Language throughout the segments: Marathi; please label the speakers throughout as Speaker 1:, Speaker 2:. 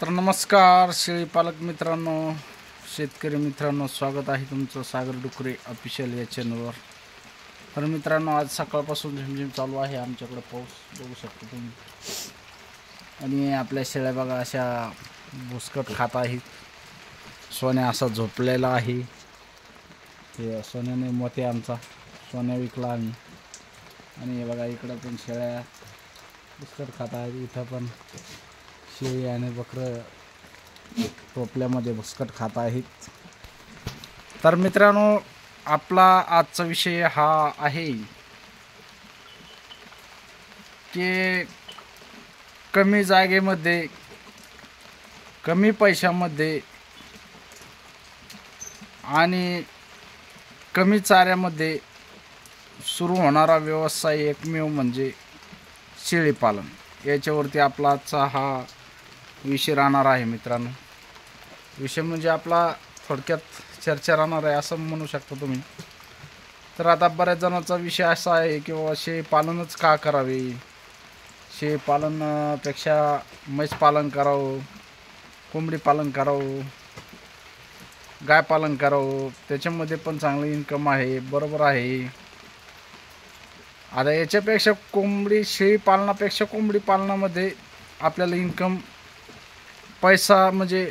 Speaker 1: तर नमस्कार शेळी पालक मित्रांनो, शेतकरी मित्रांनो, स्वागत आहे तुमचं सागर डुकरे ऑफिशियल या चॅनलवर। तर मित्रांनो, आज सकाळपासून झिमझिम चालू आहे आमच्याकडे, पाऊस बघू शकता तुम्ही। आणि आपल्या शेळ्या बघा अशा भुसकट खात आहेत। सोन्या असा झोपलेला आहे, ते सोन्याने मोठे आमचा सोन्या विकला आम्ही। आणि हे बघा इकडं पण शेळ्या भुसकट खात आहेत, इथं पण शेळी आणि बकरं टोपल्यामध्ये भुसकट खात आहेत। तर मित्रांनो, आपला आजचा विषय हा आहे की कमी जागेमध्ये कमी पैशामध्ये आणि कमी चाऱ्यामध्ये सुरू होणारा व्यवसाय एकमेव म्हणजे शेळी पालन। याच्यावरती आपला आजचा हा विषय राहणार आहे मित्रांनो। विषय म्हणजे आपला थोडक्यात चर्चा राहणार आहे असं म्हणू शकता तुम्ही। तर आता बऱ्याच जणांचा विषय असा आहे की बाबा शेळी पालनच का करावे, शेळी पालनापेक्षा म्हैस पालन करावं, कोंबडी पालन करावं, गाय पालन करावं, त्याच्यामध्ये पण चांगलं इन्कम आहे। बरोबर आहे। आता याच्यापेक्षा शेळी पालनापेक्षा कोंबडी पालनामध्ये आपल्याला इन्कम पैसा म्हणजे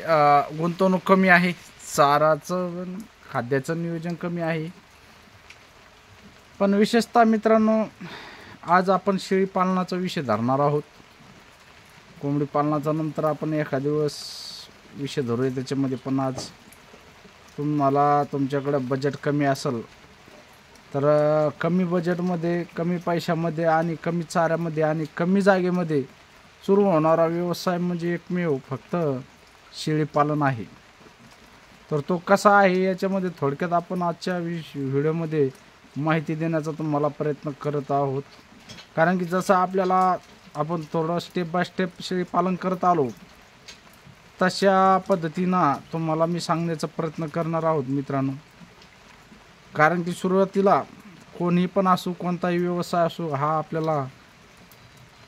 Speaker 1: गुंतवणूक कमी आहे, चाराचं खाद्याचं नियोजन कमी आहे। पण विशेषतः मित्रांनो, आज आपण शेळी पालनाचा विषय धरणार आहोत। कोंबडी पालनाचा नंतर आपण एखाद दिवस विषय धरूया त्याच्यामध्ये। पण आज तुम्हाला तुमच्याकडे बजेट कमी असेल तर कमी बजेटमध्ये, कमी पैशामध्ये आणि कमी चाऱ्यामध्ये आणि कमी जागेमध्ये सुरू होणारा व्यवसाय म्हणजे एकमेव फक्त शेळी पालन आहे। तर तो कसा आहे याच्यामध्ये थोडक्यात आपण आजच्या व्हिडिओमध्ये माहिती देण्याचा तुम्हाला प्रयत्न करत आहोत। कारण की जसं आपण थोडं स्टेप बाय स्टेप शेळी पालन करत आलो, तशा पद्धतीनं तुम्हाला मी सांगण्याचा प्रयत्न करणार आहोत मित्रांनो। कारण की सुरुवातीला कोणी पण असो, कोणताही व्यवसाय असो, हा आपल्याला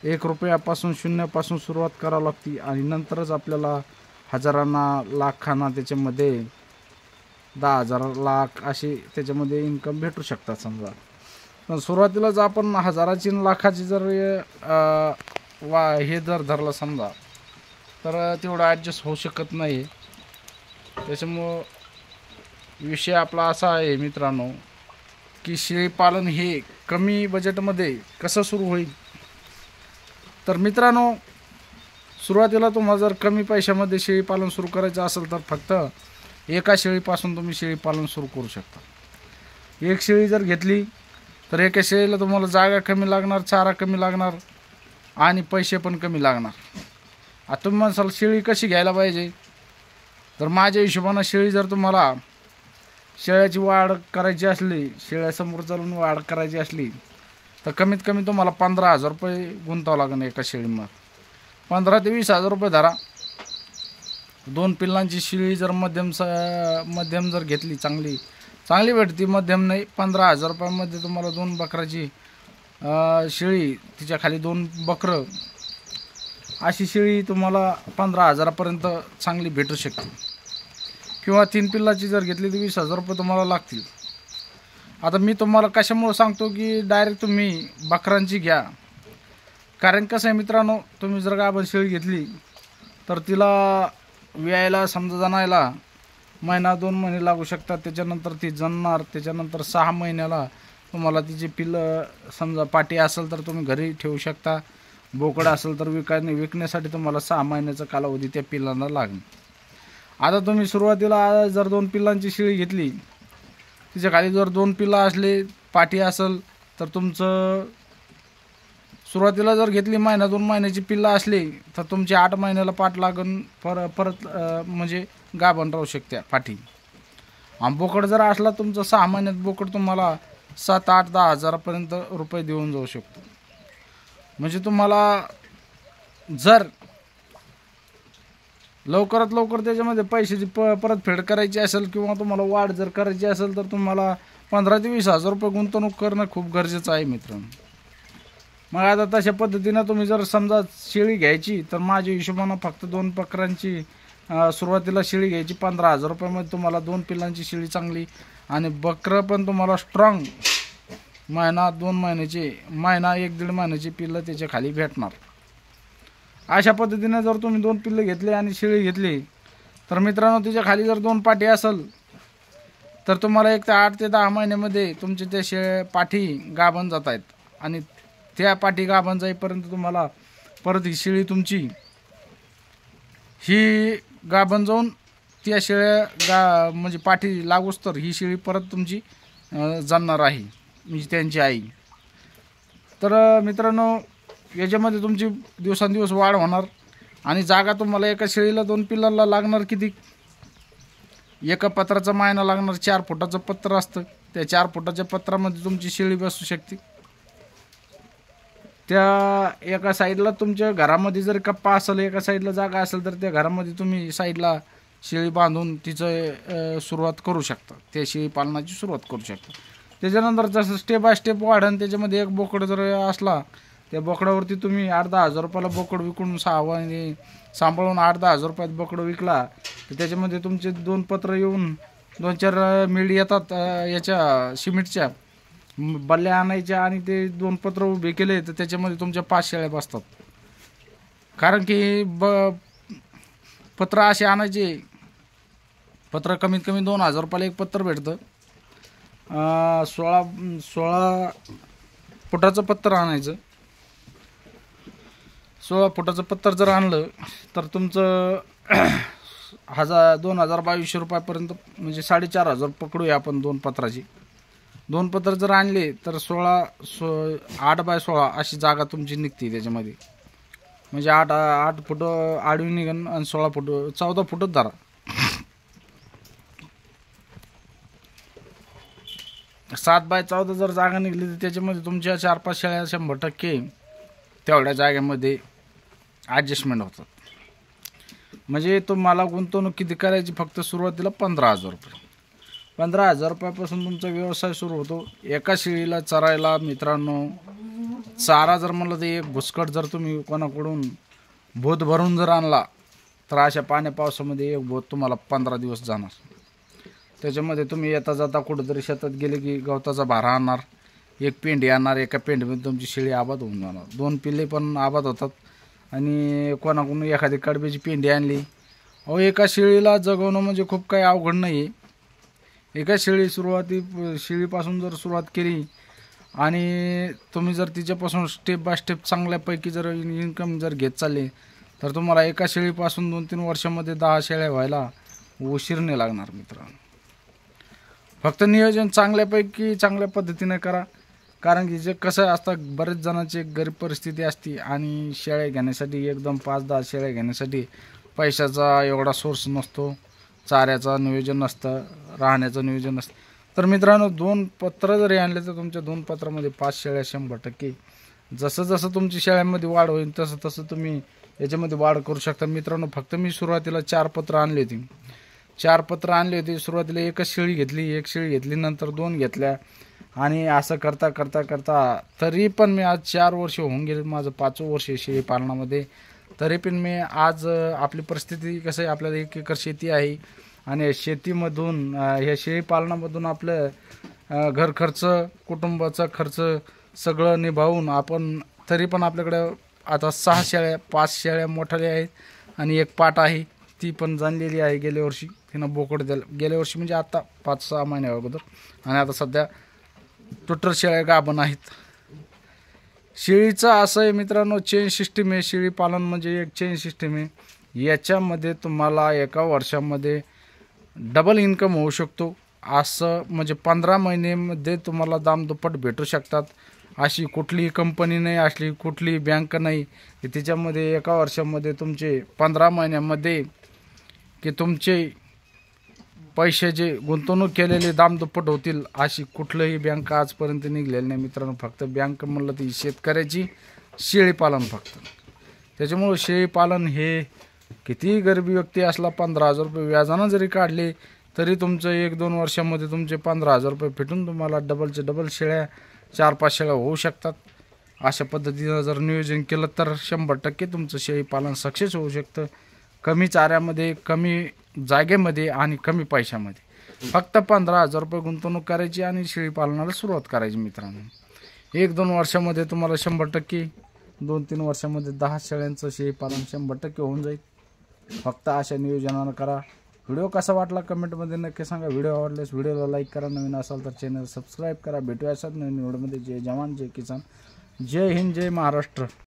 Speaker 1: 1 रुपयापासून, शून्यापासून सुरुवात करावी लागते आणि नंतरच आपल्याला हजारांना, लाखांना, त्याच्यामध्ये 10,000, लाख असे त्याच्यामध्ये इन्कम भेटू शकतात समजा। पण सुरुवातीलाच आपण हजाराची आणि लाखाची जर हे जर धरलं समजा, तर तेवढं ॲडजस्ट होऊ शकत नाही। त्याच्यामुळं विषय आपला असा आहे मित्रांनो की शेळी पालन हे कमी बजेटमध्ये कसं सुरू होईल। तर मित्रांनो, सुरुवातीला तुम्हाला जर कमी पैशामध्ये शेळी पालन सुरू करायचं असेल तर फक्त एका शेळीपासून तुम्ही शेळी पालन सुरू करू शकता। एक शेळी जर घेतली तर एका शेळीला तुम्हाला जागा कमी लागणार, चारा कमी लागणार आणि पैसे पण कमी लागणार। आता तुम्ही म्हणाल शेळी कशी घ्यायला पाहिजे, तर माझ्या हिशोबानं शेळी जर तुम्हाला शेळ्याची वाढ करायची असली, शेळ्यासमोर चालून वाढ करायची असली तर कमीत कमी तुम्हाला 15,000 रुपये गुंतावं लागेल एका शेळीमध्ये। 15,000 ते 20,000 रुपये धरा। 2 पिल्लांची शेळी जर मध्यम जर घेतली, चांगली भेटती, मध्यम नाही, 15,000 रुपयामध्ये तुम्हाला 2 बकराची शेळी, तिच्या खाली 2 बकरं, अशी शेळी तुम्हाला 15,000पर्यंत चांगली भेटू शकते। किंवा 3 पिल्लाची जर घेतली तर 20,000 रुपये तुम्हाला लागतील। आता मी तुम्हाला कशामुळे सांगतो की डायरेक्ट तुम्ही बकरांची घ्या। कारण कसं आहे मित्रांनो, तुम्ही जर गाभण शेळी घेतली तर तिला व्यायला समजा जनायला महिना 2 महिने लागू शकतात। त्याच्यानंतर ती जनणार, त्याच्यानंतर 6 महिन्याला तुम्हाला तिची पिल्लं समजा पाटी असेल तर तुम्ही घरी ठेवू शकता, बोकड असेल तर विकण्यासाठी तुम्हाला 6 महिन्याचा कालावधी त्या पिल्लांना लागेल। आता तुम्ही सुरुवातीला जर 2 पिल्लांची शेळी घेतली, तिच्या खाली जर 2 पिल्ला असले, पाठी असेल, तर तुमचं सुरुवातीला जर घेतली महिना 2 महिन्याची पिल्ला असली तर तुमची 8 महिन्याला पाठ लागून परत म्हणजे गाभण राहू शकते पाठी। आणि बोकड जर असला तुमचं 6 महिन्यात बोकड तुम्हाला 7, 8, 10,000पर्यंत रुपये देऊन जाऊ शकतो। म्हणजे तुम्हाला जर लवकरात लवकर त्याच्यामध्ये पैशाची परतफेड करायची असेल किंवा तुम्हाला वाढ जर करायची असेल तर तुम्हाला 15,000 ते 20,000 रुपये गुंतवणूक करणं खूप गरजेचं आहे मित्रांनो। मग आता तशा पद्धतीनं तुम्ही जर समजा शेळी घ्यायची तर माझ्या हिशोबानं फक्त 2 बकरांची सुरुवातीला शेळी घ्यायची 15,000 रुपयामध्ये तुम्हाला 2 पिल्लांची शेळी चांगली आणि बकरं पण तुम्हाला स्ट्रॉंग महिना 2 महिन्याची महिना 1-1.5 महिन्याची पिल्लं त्याच्या खाली भेटणार. अशा पद्धतीने जर तुम्ही 2 पिल्लं घेतले आणि शेळी घेतली तर मित्रांनो त्याच्या खाली जर 2 पाठी असेल तर तुम्हाला एक 8 ते 10 महिन्यामध्ये तुमचे ते पाठी गाभण जात आहेत आणि त्या पाठी गाभण जाईपर्यंत तुम्हाला परत ही शेळी तुमची ही गाभण जाऊन त्या शेळ्या म्हणजे पाठी लागूच तर ही शेळी परत तुमची जाणार आहे म्हणजे त्यांची आई. तर मित्रांनो याच्यामध्ये तुमची दिवसांदिवस वाढ होणार आणि जागा तुम्हाला एका शेळीला 2 पिल्लाला लागणार किती, एका पत्राचा मायना लागणार. 4 फुटाचं पत्र असतं, त्या 4 फुटाच्या पत्रामध्ये तुमची शेळी बसू शकते. त्या एका साईडला तुमच्या घरामध्ये जर कप्पा असेल, एका साईडला जागा असेल तर त्या घरामध्ये तुम्ही साईडला शेळी बांधून तिचं सुरुवात करू शकता, त्या शेळी पालनाची सुरुवात करू शकता. त्याच्यानंतर जसं स्टेप बाय स्टेप वाढन त्याच्यामध्ये एक बोकड जर असला त्या बोकडावरती तुम्ही 8-10 रुपयाला बोकड विकून सांभाळून 8-10 रुपयात बोकड विकला तर त्याच्यामध्ये तुमचे 2 पत्र येऊन 2-4 मिळी येतात याच्या सिमेंटच्या बल्ल्या आणायच्या आणि ते 2 पत्र उभे केले तर त्याच्यामध्ये तुमच्या 5 शेळ्या बसतात. कारण की पत्र असे आणायचे, पत्र कमीत कमी 2,000 रुपयाला एक पत्र भेटतं. 16 फुटाचं पत्र आणायचं. 16 फुटाचं पत्र जर आणलं तर तुमचं 2,000-2,200 रुपयापर्यंत म्हणजे 4,500 पकडूया आपण 2 पत्राची. 2 पत्र जर आणले तर 8x16 अशी जागा तुमची निघते त्याच्यामध्ये. म्हणजे 8 फूट आडवी निघन आणि 16 फूट 14 फूटच धरा. 7x14 जर जागा निघली तर त्याच्यामध्ये तुमच्या 4-5 शेळ्या 100% तेवढ्या जागेमध्ये ॲडजस्टमेंट होतात. म्हणजे तुम्हाला गुंतवणूक किती करायची, फक्त सुरुवातीला 15,000 रुपये. 15,000 रुपयापासून तुमचा व्यवसाय सुरू होतो. एका शेळीला चरायला मित्रांनो चारा जर म्हणलं तर एक भुसकट जर तुम्ही कोणाकडून बोध भरून जर आणला तर अशा पाण्या पावसामध्ये एक बोध तुम्हाला 15 दिवस जाणार. त्याच्यामध्ये तुम्ही येता जाता कुठंतरी शेतात गेले की गवताचा भारा आणणार, एक पेंडी आणणार, एका पेंडीमध्ये तुमची शेळी आबाद होऊन जाणार. 2 पिल्ले पण आबाद होतात. आणि कोणाकडून एखादी कडब्याची पेंडी आणली, एका शेळीला जगवणं म्हणजे खूप काही अवघड नाही आहे. एका शेळीपासून जर सुरुवात केली आणि तुम्ही जर तिच्यापासून स्टेप बाय स्टेप चांगल्यापैकी जर इन्कम जर घेत चालले तर तुम्हाला एका शेळीपासून 2-3 वर्षामध्ये 10 शेळ्या व्हायला उशीर नाही लागणार मित्रांनो. फक्त नियोजन चांगल्या पद्धतीने करा. कारण की जे कसं असतं, बरेच जणांची गरीब परिस्थिती असते आणि शेळ्या घेण्यासाठी एकदम 5-10 शेळ्या घेण्यासाठी पैशाचा एवढा सोर्स नसतो, चाऱ्याचं नियोजन नसतं, राहण्याचं नियोजन नसतं. तर मित्रांनो 2 पत्र जरी आणले तर तुमच्या 2 पत्रामध्ये 5 शेळ्या 100%. जसं जसं तुमची शेळ्यांमध्ये वाढ होईल तसं तसं तुम्ही याच्यामध्ये वाढ करू शकता मित्रांनो. फक्त मी सुरुवातीला 4 पत्र आणली होती. 4 पत्र आणली होती सुरुवातीला. एकच शेळी घेतली, 1 शेळी घेतली, नंतर 2 घेतल्या आणि असं करता करता करता तरी पण मी आज 4 वर्ष होऊन गेले, माझं 5वं वर्ष शेळी पालनामध्ये. तरी पण मी आज आपली परिस्थिती कसं आहे, आपल्याला 1 एकर शेती आहे आणि शेतीमधून ह्या शेळी पालनामधून आपलं घर खर्च, कुटुंबाचा खर्च सगळं निभावून आपण तरी पण आपल्याकडं आता 6 शेळ्या 5 शेळ्या मोठ्या आहेत आणि 1 पाट आहे, ती पण जाणलेली आहे. गेल्या वर्षी तिनं बोकड दिलं, गेल्या वर्षी म्हणजे आता 5-6 महिन्या अगोदर. आणि आता सध्या टोटल शेळ्या गाभण आहेत. शेळीचं असं आहे मित्रांनो, चेन सिस्टीम आहे. शेळी पालन म्हणजे एक चेन सिस्टीम आहे. याच्यामध्ये तुम्हाला एका वर्षामध्ये डबल इन्कम होऊ शकतो. असं म्हणजे 15 महिन्यामध्ये तुम्हाला दामदुप्पट भेटू शकतात. अशी कुठलीही कंपनी नाही, अशी कुठलीही बँक नाही की तिच्यामध्ये एका वर्षामध्ये तुमचे 15 महिन्यामध्ये की तुमचे पैशाचे गुंतवणूक केलेले दामदुप्पट होतील. अशी कुठलंही बँक आजपर्यंत निघलेली नाही मित्रांनो. फक्त बँक म्हणलं ती शेतकऱ्याची शेळीपालन फक्त. त्याच्यामुळं शेळीपालन हे कितीही गरीबी व्यक्ती असला 15,000 रुपये व्याजानं जरी काढले तरी तुमचं 1-2 वर्षामध्ये तुमचे 15,000 रुपये भेटून तुम्हाला डबलचे डबल शेळ्या 4-5 शेळ्या होऊ शकतात. अशा पद्धतीनं जर नियोजन केलं तर 100% तुमचं शेळीपालन सक्सेस होऊ शकतं. कमी चाऱ्यामध्ये, कमी जागेमध्ये आणि कमी पैशामध्ये. फक्त 15,000 रुपये गुंतवणूक करायची आणि शेळीपालनाला सुरुवात करायची मित्रांनो. 1-2 वर्षामध्ये तुम्हाला 100%, 2-3 वर्षामध्ये 10 शेळ्यांचं शेळीपालन 100% होऊन जाईल. फक्त अशा नियोजनानं करा. व्हिडिओ कसा वाटला कमेंटमध्ये नक्की सांगा. व्हिडिओ आवडल्यास व्हिडिओला लाईक करा. नवीन असाल तर चॅनल सबस्क्राईब करा. भेटूया अशाच नवीन व्हिडिओमध्ये. जय जवान, जय किसान, जय हिंद, जय महाराष्ट्र.